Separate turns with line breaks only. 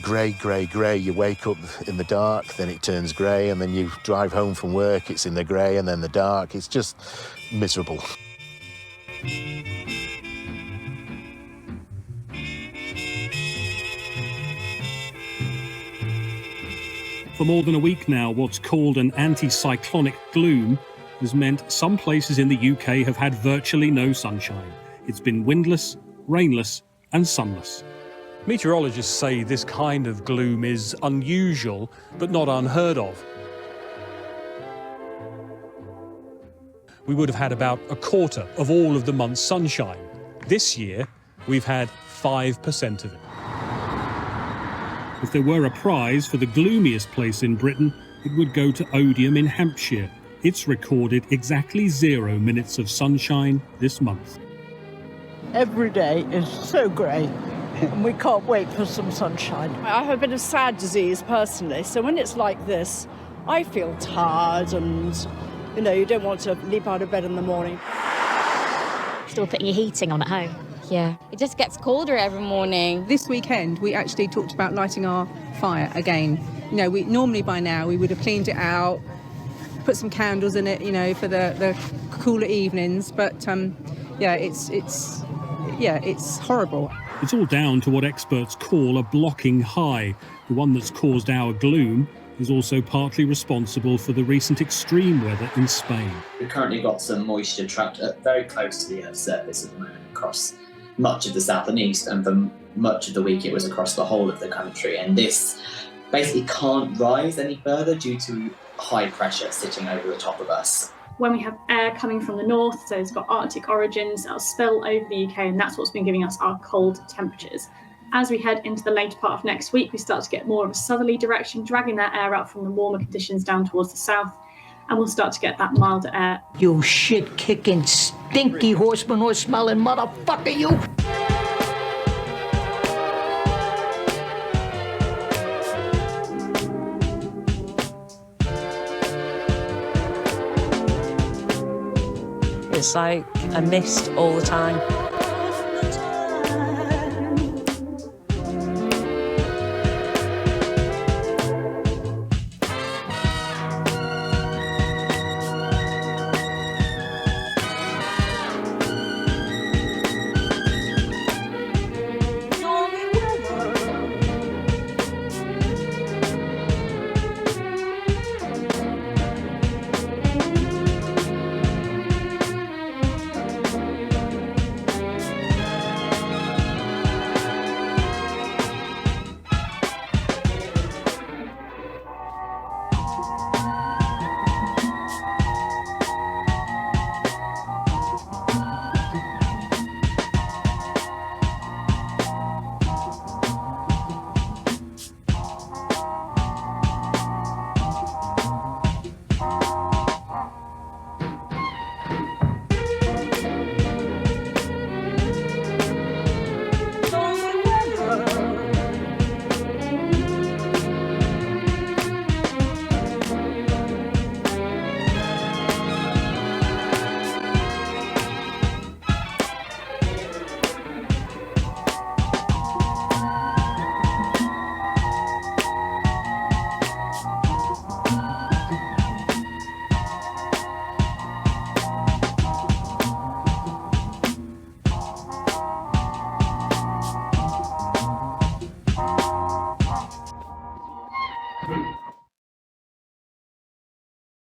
grey, grey, grey. You wake up in the dark, then it turns grey, and then you drive home from work, it's in the grey and then the dark. It's just miserable.
For more than a week now, what's called an anticyclonic gloom has meant some places in the UK have had virtually no sunshine. It's been windless, rainless and sunless. Meteorologists say this kind of gloom is unusual, but not unheard of. We would have had about a quarter of all of the month's sunshine. This year, we've had 5% of it. If there were a prize for the gloomiest place in Britain, it would go to Odium in Hampshire. It's recorded exactly 0 minutes of sunshine this month.
Every day is so grey, and we can't wait for some sunshine.
I have a bit of sad disease personally, so when it's like this, I feel tired and, you don't want to leap out of bed in the morning.
Still putting your heating on at home. Yeah, it just gets colder every morning.
This weekend, we actually talked about lighting our fire again. We normally by now we would have cleaned it out, put some candles in it, for the cooler evenings. But it's horrible.
It's all down to what experts call a blocking high. The one that's caused our gloom is also partly responsible for the recent extreme weather in Spain.
We've currently got some moisture trapped very close to the Earth's surface at the moment across much of the south and east, and for much of the week it was across the whole of the country, and this basically can't rise any further due to high pressure sitting over the top of us.
When we have air coming from the north, so it's got Arctic origins, that'll spill over the UK, and that's what's been giving us our cold temperatures. As we head into the later part of next week, we start to get more of a southerly direction, dragging that air out from the warmer conditions down towards the south, and we'll start to get that milder air.
You shit-kicking, stinky horse manure-smelling motherfucker, you!
It's like a mist all the time.